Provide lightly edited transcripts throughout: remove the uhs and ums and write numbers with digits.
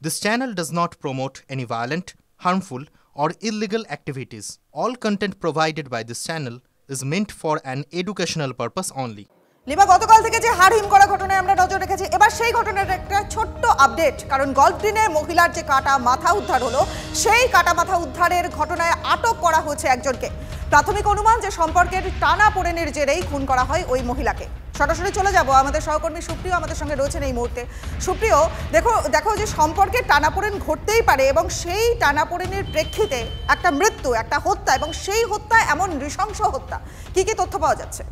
This channel does not promote any violent, harmful, or illegal activities. All content provided by this channel is meant for an educational purpose only. Lima, গতকাল থেকে যে হাড়হিম করা ঘটনায় আমরা নজর রেখেছি, এবার সেই ঘটনার একটা ছোট্ট আপডেট। কারণ গল্ফ গ্রিনে মহিলার যে কাটা মাথা উদ্ধার হলো, সেই কাটা মাথা উদ্ধারের ঘটনায় আটক করা হয়েছে একজনকে। প্রাথমিক অনুমান যে সম্পর্কের টানাপোড়েনের জেরেই খুন করা হয় ওই মহিলাকে। সরাসরি চলে যাব, আমাদের সহকর্মী সুপ্রিয় আমাদের সঙ্গে রয়েছেন এই মুহূর্তে। সুপ্রিয়, দেখো যে সম্পর্কের টানাপোড়েন ঘটতেই পারে এবং সেই টানাপোড়েনের প্রেক্ষিতে একটা মৃত্যু, একটা হত্যা, এবং সেই হত্যা এমন নৃশংস হত্যা, কি কি তথ্য পাওয়া যাচ্ছে?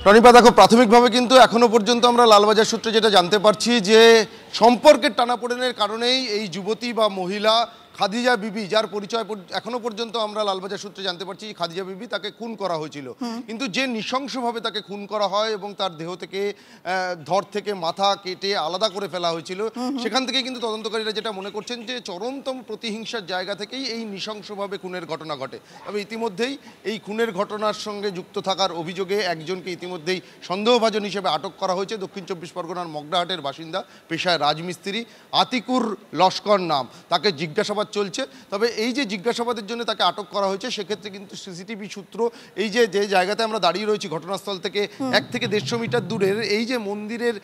রনিপা, দেখো, প্রাথমিকভাবে কিন্তু এখনো পর্যন্ত আমরা লালবাজার সূত্রে যেটা জানতে পারছি যে সম্পর্কের টানাপোড়েনের কারণেই এই যুবতী বা মহিলা খাদিজা বিবি, যার পরিচয় এখনো পর্যন্ত আমরা লালবাজার সূত্রে জানতে পারছি খাদিজা বিবি, তাকে খুন করা হয়েছিল। কিন্তু যে নৃশংসভাবে তাকে খুন করা হয় এবং তার দেহ থেকে ধর থেকে মাথা কেটে আলাদা করে ফেলা হয়েছিল, সেখান থেকে কিন্তু তদন্তকারীরা যেটা মনে করছেন যে চরমতম প্রতিহিংসার জায়গা থেকেই এই নৃশংসভাবে খুনের ঘটনা ঘটে। তবে ইতিমধ্যেই এই খুনের ঘটনার সঙ্গে যুক্ত থাকার অভিযোগে একজনকে ইতিমধ্যেই সন্দেহভাজন হিসেবে আটক করা হয়েছে। দক্ষিণ চব্বিশ পরগনার মগরাহাটের বাসিন্দা, পেশায় রাজমিস্ত্রি, আতিকুর লস্কর নাম। তাকে জিজ্ঞাসাবাদ চলছে। তবে এই যে জিজ্ঞাসাবাদের জন্য তাকে আটক করা হয়েছে, সেক্ষেত্রে কিন্তু সিসিটিভি সূত্র, এই যে জায়গাতে আমরা দাঁড়িয়ে রয়েছি ঘটনাস্থল থেকে 1 থেকে 150 মিটার দূরের এই যে মন্দিরের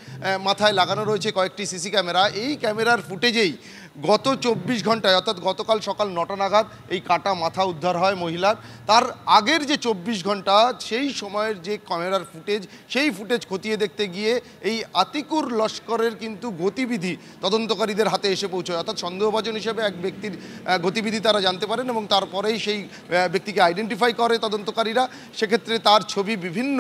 মাথায় লাগানো রয়েছে কয়েকটি সিসি ক্যামেরা, এই ক্যামেরার ফুটেজেই গত 24 ঘন্টায় অর্থাৎ গতকাল সকাল 9টা নাগাদ এই কাটা মাথা উদ্ধার হয় মহিলার। তার আগের যে 24 ঘন্টা, সেই সময়ের যে ক্যামেরার ফুটেজ, সেই ফুটেজ খতিয়ে দেখতে গিয়ে এই আতিকুর লস্করের কিন্তু গতিবিধি তদন্তকারীদের হাতে এসে পৌঁছয়। অর্থাৎ সন্দেহভাজন হিসেবে এক ব্যক্তির গতিবিধি তারা জানতে পারেন এবং তারপরেই সেই ব্যক্তিকে আইডেন্টিফাই করে তদন্তকারীরা। সেক্ষেত্রে তার ছবি বিভিন্ন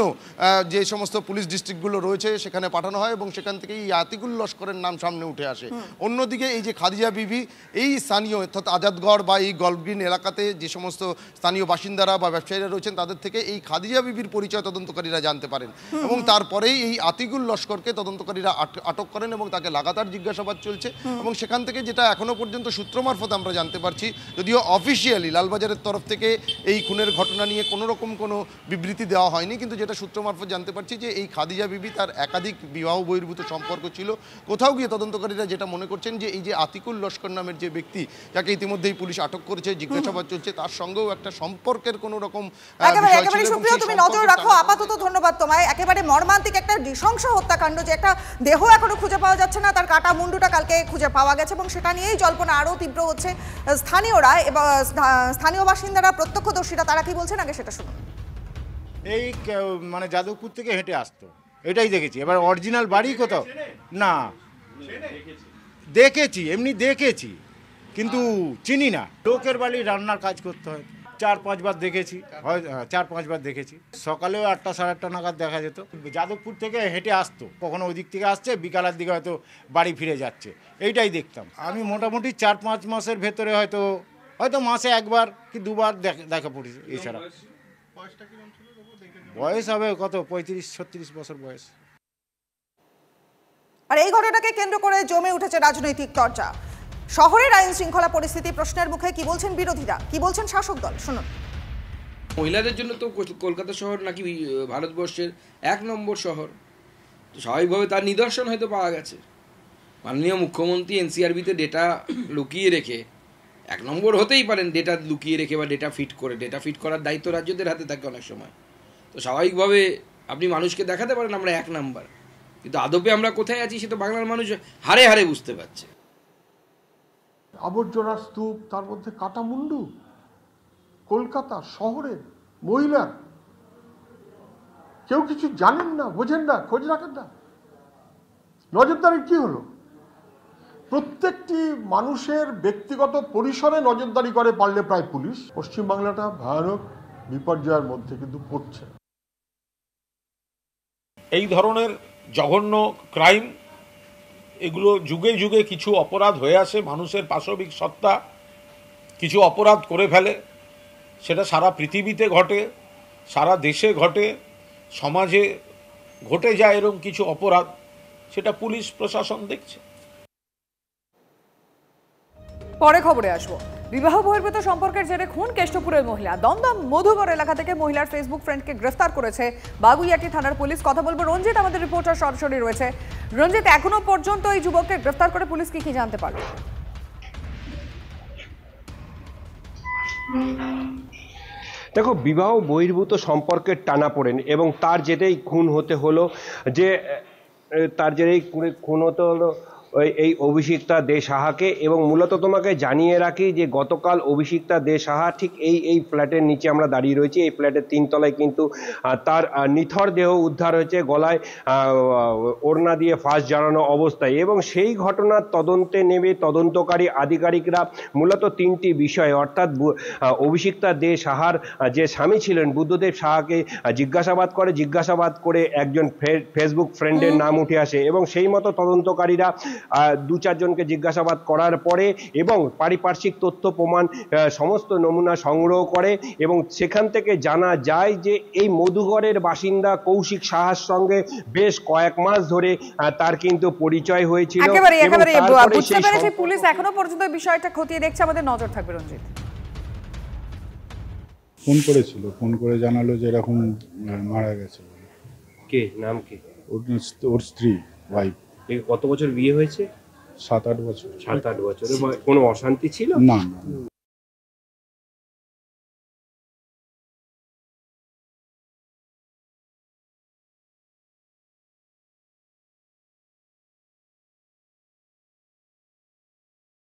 যে সমস্ত পুলিশ ডিস্ট্রিক্টগুলো রয়েছে সেখানে পাঠানো হয় এবং সেখান থেকে এই আতিকুর লস্করের নাম সামনে উঠে আসে। অন্যদিকে এই যে খাদিজা বিবি, এই স্থানীয় অর্থাৎ আজাদগড় বা এই গল্ফ গ্রিন এলাকাতে যে সমস্ত স্থানীয় বাসিন্দারা বা ব্যবসায়ীরা রয়েছেন, তাদের থেকে এই খাদিজা বিবির পরিচয় তদন্তকারীরা জানতে পারেন এবং তারপরেই এই আতিকুর লস্করকে তদন্তকারীরা আটক করেন এবং তাকে লাগাতার জিজ্ঞাসাবাদ চলছে। এবং সেখান থেকে যেটা এখনো পর্যন্ত সূত্র মারফত আমরা জানতে পারছি, যদিও অফিসিয়ালি লালবাজারের তরফ থেকে এই খুনের ঘটনা নিয়ে কোনো রকম কোনো বিবৃতি দেওয়া হয়নি, কিন্তু যেটা সূত্র মারফত জানতে পারছি যে এই খাদিজা বিবি, তার একাধিক বিবাহ বহির্ভূত সম্পর্ক ছিল। কোথাও গিয়ে তদন্তকারীরা যেটা মনে করছেন যে এই যে আতিকুর লস্কর নামের যে ব্যক্তি, যাকে ইতিমধ্যেই পুলিশ আটক করেছে, জিজ্ঞাসাবাদ চলছে, তার সঙ্গেও একটা সম্পর্কের কোনো রকম একেবারে সুপ্রিয়, তুমি নজর রাখো। আপাতত ধন্যবাদ তোমায়। একেবারে মর্মান্তিক একটা নৃশংস হত্যাকাণ্ড, যে একটা দেহ এখনো খুঁজে পাওয়া যাচ্ছে না, তার কাটা মুন্ডুটা কালকে খুঁজে পাওয়া গেছে এবং সেটা নিয়েই জল্পনা আরও তীব্র হচ্ছে স্থানীয়রা এবং স্থানীয় বাসিন্দারা, প্রত্যক্ষদর্শীরা, তারা কি বলছেন আগে সেটা শুনুন। এই মানে যাদবপুর থেকে হেঁটে আসতো, এটাই দেখেছি। এবার অরিজিনাল বাড়ি কোথাও না, দেখেছি, এমনি দেখেছি, কিন্তু চিনি না। লোকের বাড়ি রান্নার কাজ করতে হয়, 4-5 বার দেখেছি, হয় 4-5 বার দেখেছি। সকালেও 8টা সাড়ে 8টা নাগাদ দেখা যেত। যাদবপুর থেকে হেঁটে আসতো, কখনো ওই দিক থেকে আসছে, বিকালের দিকে হয়তো বাড়ি ফিরে যাচ্ছে, এইটাই দেখতাম। আমি মোটামুটি 4-5 মাসের ভেতরে হয়তো মাসে 1বার কি 2বার দেখা পড়েছে। এছাড়া বয়স হবে কত, 35-36 বছর বয়স। আর এই ঘটনাকে কেন্দ্র করে জমে উঠেছে রাজনৈতিক চর্চা। শহরের আইন শৃঙ্খলা পরিস্থিতি প্রশ্নের মুখে। কি বলছেন বিরোধীরা, কি বলছেন শাসক দল, শুনুন। মহিলাদের জন্য তো কলকাতা শহর নাকি ভারতবর্ষের 1 নম্বর শহর, তো স্বাভাবিকভাবে তার নিদর্শন হয়তো পাওয়া গেছে। মাননীয় মুখ্যমন্ত্রী এনসিআরবিতে ডেটা লুকিয়ে রেখে 1 নম্বর হতেই পারেন, ডেটা লুকিয়ে রেখে বা ডেটা ফিট করার দায়িত্ব রাজ্যদের হাতে থাকে অনেক সময়। তো স্বাভাবিকভাবে আপনি মানুষকে দেখাতে পারেন আমরা 1 নম্বর, কিন্তু আদপে আমরা কোথায় আছি সেটা বাংলার মানুষ হারে হারে বুঝতে পারছে। আবর্জনা স্তূপ, তার মধ্যে কাটা মুন্ডু, কলকাতা শহরের মহিলা, কেউ কিছু জানেন না, বোঝেন না, খোঁজ রাখেন না। নজরদারি কি হলো? প্রত্যেকটি মানুষের ব্যক্তিগত পরিসরে নজরদারি করে পারলে প্রায় পুলিশ। পশ্চিমবাংলাটা ভয়ানক বিপর্যয়ের মধ্যে কিন্তু পড়ছে। এই ধরনের জঘন্য ক্রাইম, এগুলো যুগে যুগে কিছু অপরাধ হয়ে আসে। মানুষের পাশবিক সত্তা কিছু অপরাধ করে ফেলে, সেটা সারা পৃথিবীতে ঘটে, সারা দেশে ঘটে, সমাজে ঘটে যায় এরকম কিছু অপরাধ, সেটা পুলিশ প্রশাসন দেখছে। পরে খবরে আসবো। বিবাহ বহির্ভূত সম্পর্কের জেরে খুন কেষ্টপুরের মহিলা। দমদম মধুগর এলাকা থেকে মহিলার ফেসবুক ফ্রেন্ডকে গ্রেফতার করেছে বাগুইয়াটি থানার পুলিশ। কথা বলবো রঞ্জিত, আমাদের রিপোর্টার সরাসরি রয়েছে। রঞ্জিত, এখনো পর্যন্ত এই যুবককে গ্রেফতার করে পুলিশ কি জানতে পারলো? দেখো, বিবাহ বহির্ভূত সম্পর্কের টানাপোড়েন এবং তার জেরেই খুন হতে হলো এই অভিষিক্তা দে সাহাকে। এবং মূলত তোমাকে জানিয়ে রাখি যে গতকাল অভিষিক্তা দে সাহা ঠিক এই ফ্ল্যাটের নিচে আমরা দাঁড়িয়ে রয়েছি। এই ফ্ল্যাটের 3 তলায় কিন্তু তার নিথর দেহ উদ্ধার হয়েছে, গলায় ওড়না দিয়ে ফাঁস জড়ানো অবস্থায়। এবং সেই ঘটনার তদন্তে নেমে তদন্তকারী আধিকারিকরা মূলত 3টি বিষয়, অর্থাৎ অভিষিক্তা দে সাহার যে স্বামী ছিলেন বুদ্ধদেব সাহাকে জিজ্ঞাসাবাদ করে একজন ফেসবুক ফ্রেন্ডের নাম উঠে আসে। এবং সেই মতো তদন্তকারীরা 2-4 জনকে জিজ্ঞাসাবাদ করার পরে এবং পারিপার্শ্বিক তথ্য প্রমাণ সমস্ত নমুনা সংগ্রহ করে এবং সেখান থেকে জানা যায় যে এই মধুগড়ের বাসিন্দা কৌশিক সাহার সঙ্গে বেশ কয়েক মাস ধরে তার কিন্তু পরিচয় হয়েছিল। একেবারে বুঝতে পেরেছি, পুলিশ এখনো পর্যন্ত বিষয়টা খতিয়ে দেখছে, আমাদের নজর থাকবে। রঞ্জিত, ফোন করেছিল, ফোন করে জানালো যে এরকম মারা গেছে। কে, নাম কি? ওর স্ত্রী, ওয়াইফ। কত বছর বিয়ে হয়েছে? 7-8 বছর। 7-8 বছর। কোনো অশান্তি ছিল? না না।